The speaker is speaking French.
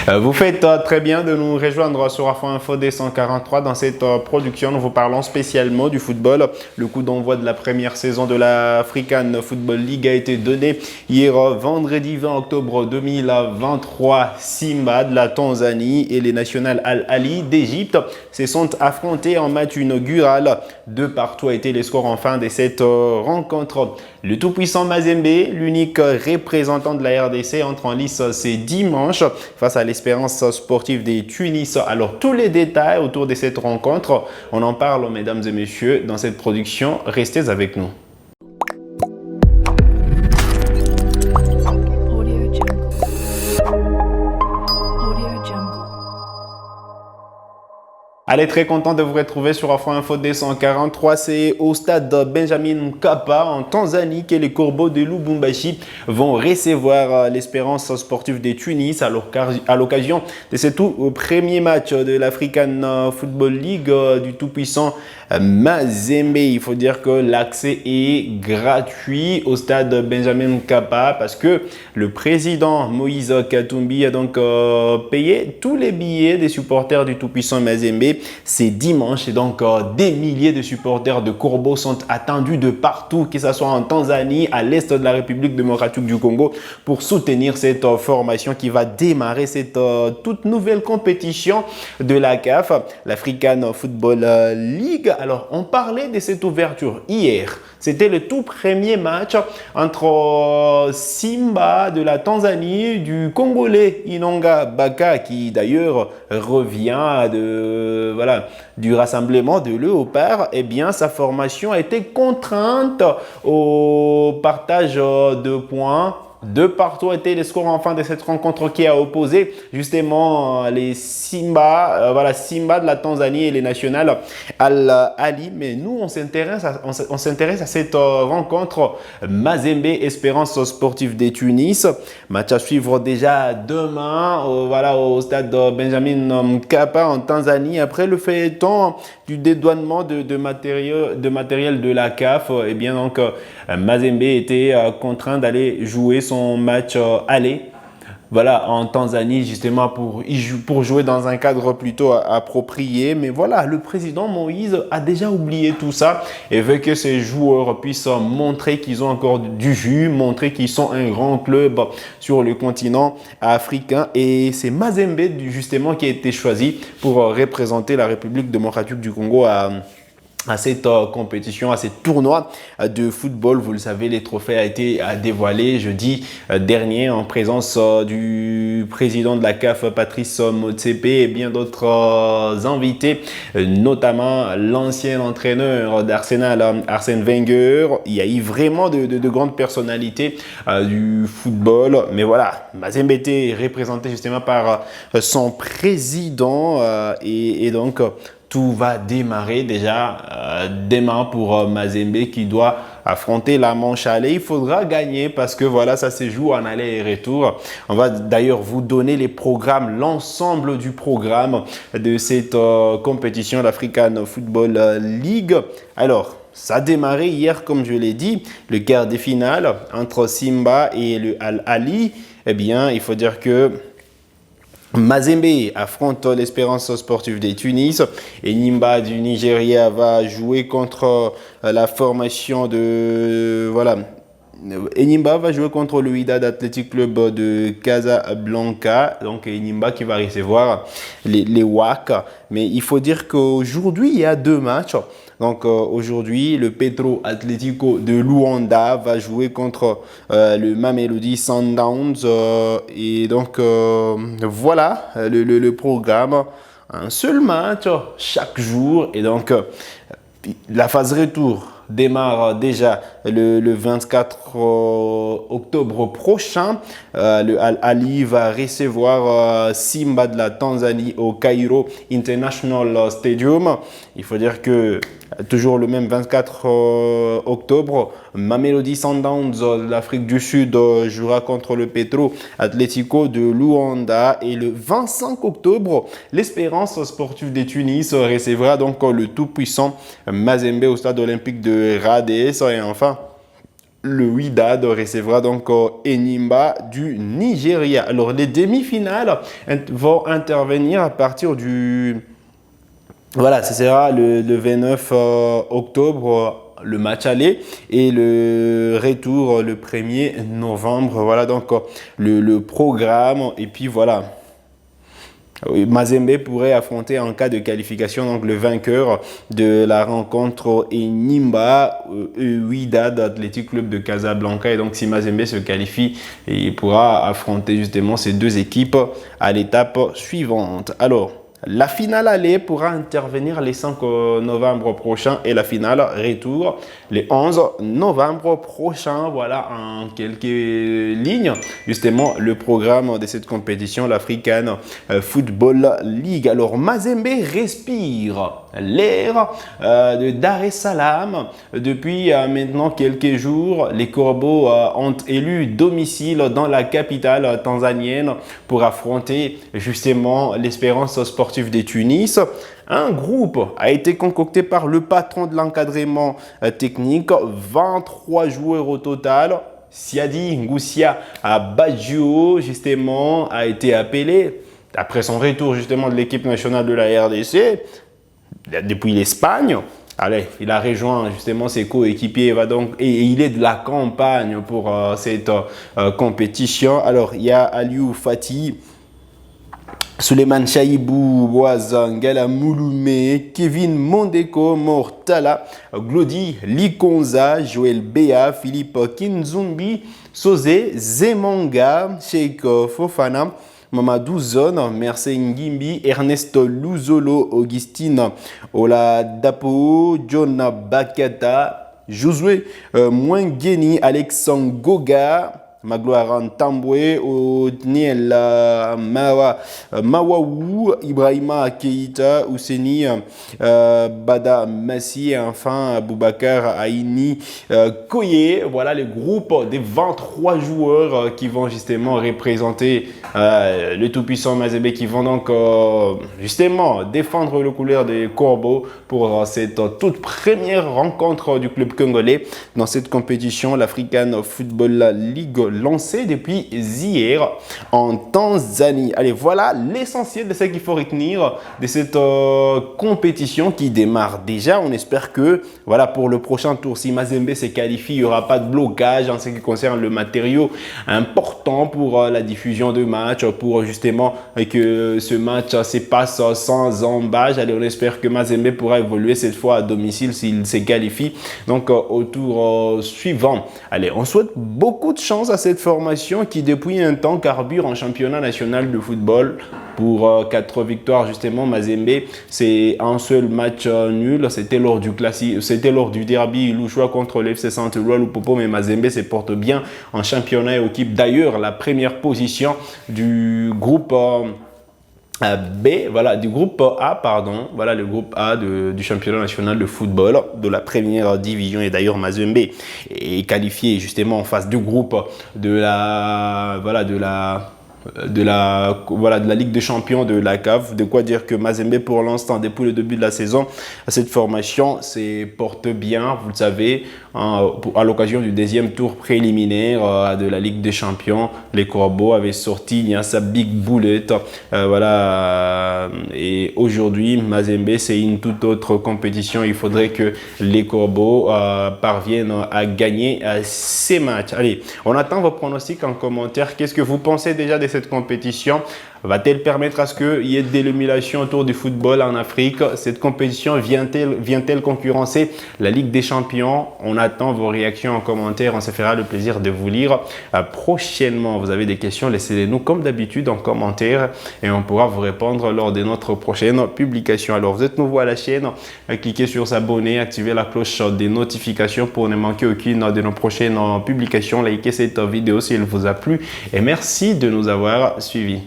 Vous faites très bien de nous rejoindre sur Afro Info D143. Dans cette production, nous vous parlons spécialement du football. Le coup d'envoi de la première saison de la African Football League a été donné hier vendredi 20 octobre 2023. Simba de la Tanzanie et les National Al Ahly d'Égypte se sont affrontés en match inaugural. De partout a été les scores en fin de cette rencontre. Le tout-puissant Mazembe, l'unique représentant de la RDC, entre en lice ce dimanche face à l'Espérance sportive des Tunis. Alors, tous les détails autour de cette rencontre, on en parle, mesdames et messieurs, dans cette production. Restez avec nous. Allez, très content de vous retrouver sur Afro Info D143. C'est au stade Benjamin Mkapa en Tanzanie que les Corbeaux de Lubumbashi vont recevoir l'Espérance sportive des Tunis à l'occasion de ce tout premier match de l'African Football League du tout-puissant Mazembe. Il faut dire que l'accès est gratuit au stade Benjamin Mkapa parce que le président Moïse Katumbi a donc payé tous les billets des supporters du tout-puissant Mazembe. C'est dimanche et donc des milliers de supporters de Corbeaux sont attendus de partout, que ce soit en Tanzanie, à l'est de la République démocratique du Congo, pour soutenir cette formation qui va démarrer cette toute nouvelle compétition de la CAF, l'African Football League. Alors, on parlait de cette ouverture hier. C'était le tout premier match entre Simba de la Tanzanie, du Congolais Inonga Baka, qui d'ailleurs revient du rassemblement de Léopard. Eh bien, sa formation a été contrainte au partage de points. De partout étaient les scores en fin de cette rencontre qui a opposé justement les Simba de la Tanzanie et les National Al Ahly. Mais nous, on s'intéresse à cette rencontre Mazembe Espérance sportive des Tunis. Match à suivre déjà demain au stade Benjamin Mkapa en Tanzanie. Après le feuilleton du dédouanement de matériel de la CAF, eh bien donc Mazembe était contraint d'aller jouer son match aller en Tanzanie justement pour jouer dans un cadre plutôt approprié. Mais voilà, le président Moïse a déjà oublié tout ça et veut que ces joueurs puissent montrer qu'ils ont encore du jus, montrer qu'ils sont un grand club sur le continent africain. Et c'est Mazembe justement qui a été choisi pour représenter la République démocratique du Congo à cette compétition, à ces tournois de football. Vous le savez, les trophées a été dévoilé jeudi dernier en présence du président de la CAF, Patrice Motsepe, et bien d'autres invités, notamment l'ancien entraîneur d'Arsenal, Arsène Wenger. Il y a eu vraiment de grandes personnalités du football. Mais voilà, Mazembe était représenté justement par son président et donc tout va démarrer déjà demain pour Mazembe qui doit affronter la manche aller. Il faudra gagner parce que voilà, ça se joue en aller et retour. On va d'ailleurs vous donner les programmes, l'ensemble du programme de cette compétition, l'African Football League. Alors, ça a démarré hier, comme je l'ai dit, le quart de finale entre Simba et le Al Ahly. Eh bien, il faut dire que Mazembe affronte l'Espérance sportive des Tunis et Nimba du Nigeria va jouer contre la formation de Enyimba va jouer contre le Wydad Athletic Club de Casablanca. Donc Enyimba qui va recevoir les WAC. Mais il faut dire qu'aujourd'hui, il y a deux matchs. Donc aujourd'hui, le Petro Atlético de Luanda va jouer contre le Mamelodi Sundowns. Et donc voilà le programme. Un seul match chaque jour. Et donc la phase retour démarre déjà le 24 octobre prochain. Le Al Ahly va recevoir Simba de la Tanzanie au Cairo International Stadium. Il faut dire que toujours le même 24 octobre, Mamelodi Sundowns de l'Afrique du Sud jouera contre le Petro Atlético de Luanda. Et le 25 octobre, l'Espérance sportive de Tunis recevra donc le tout-puissant Mazembe au stade olympique de Radès. Et enfin, le Wydad recevra donc Enyimba du Nigeria. Alors, les demi-finales vont intervenir à partir du... Voilà, ce sera le 29 octobre, le match aller, et le retour le 1er novembre. Voilà donc le programme. Et puis voilà. Mazembe pourrait affronter en cas de qualification donc le vainqueur de la rencontre Enyimba Wydad Athletic Club de Casablanca. Et donc si Mazembe se qualifie, il pourra affronter justement ces deux équipes à l'étape suivante. Alors, la finale aller pourra intervenir les 5 novembre prochain et la finale retour les 11 novembre prochain. Voilà en quelques lignes justement le programme de cette compétition, l'African Football League. Alors Mazembe respire l'air de Dar es Salaam depuis maintenant quelques jours. Les Corbeaux ont élu domicile dans la capitale tanzanienne pour affronter justement l'Espérance sportive de Tunis. Un groupe a été concocté par le patron de l'encadrement technique, 23 joueurs au total. Siadi Ngoussia Badjo justement a été appelé après son retour justement de l'équipe nationale de la RDC depuis l'Espagne. Allez, il a rejoint justement ses coéquipiers et il est de la campagne pour cette compétition. Alors, il y a Aliou Fati, Suleiman Chaibou, Boazangala Mouloumé, Kevin Mondeko, Mortala, Glody Likonza, Joël Béa, Philippe Kinzumbi, Sosé Zemanga, Sheikh Fofana, Mamadou Zone, Mercé Ngimbi, Ernesto Luzolo, Augustine Oladapo, John Bakata, Josué Mwengeni, Alexandre Goga, Magloire Tamboué, Niel Mawaou, Ibrahima Keita, Ouseni Bada Massi et enfin Boubacar Aini Koye. Voilà le groupe des 23 joueurs qui vont justement représenter le tout-puissant Mazembe, qui vont donc justement défendre le couleur des Corbeaux pour cette toute première rencontre du club congolais dans cette compétition, l'African Football League, lancé depuis hier en Tanzanie. Allez, voilà l'essentiel de ce qu'il faut retenir de cette compétition qui démarre déjà. On espère que, voilà, pour le prochain tour, si Mazembe se qualifie, il n'y aura pas de blocage en ce qui concerne le matériau important pour la diffusion de matchs, pour justement que ce match se passe sans embâche. Allez, on espère que Mazembe pourra évoluer cette fois à domicile s'il se qualifie donc au tour suivant. Allez, on souhaite beaucoup de chance à cette formation qui depuis un temps carbure en championnat national de football. Pour 4 victoires justement, Mazembe, c'est un seul match nul. C'était lors du derby louchois contre l'FC Saint-Éloi Lupopo, mais Mazembe se porte bien en championnat et occupe d'ailleurs la première position du groupe B, voilà, du groupe A, pardon, voilà le groupe A du championnat national de football de la première division. Et d'ailleurs Mazembe est qualifié justement en face du groupe de la Ligue des Champions de la CAF. De quoi dire que Mazembe, pour l'instant, depuis le début de la saison, cette formation se porte bien, vous le savez, à l'occasion du deuxième tour préliminaire de la Ligue des Champions. Les Corbeaux avaient sorti sa Big Bullet. Et aujourd'hui, Mazembe, c'est une toute autre compétition. Il faudrait que les Corbeaux parviennent à gagner ces matchs. Allez, on attend vos pronostics en commentaire. Qu'est-ce que vous pensez déjà de cette compétition? Va-t-elle permettre à ce qu'il y ait de l'émulation autour du football en Afrique? Cette compétition vient-elle concurrencer la Ligue des Champions? On attend vos réactions en commentaire. On se fera le plaisir de vous lire prochainement. Vous avez des questions, laissez-les-nous comme d'habitude en commentaire et on pourra vous répondre lors de notre prochaine publication. Alors, vous êtes nouveau à la chaîne, cliquez sur s'abonner, activez la cloche des notifications pour ne manquer aucune de nos prochaines publications. Likez cette vidéo si elle vous a plu et merci de nous avoir suivis.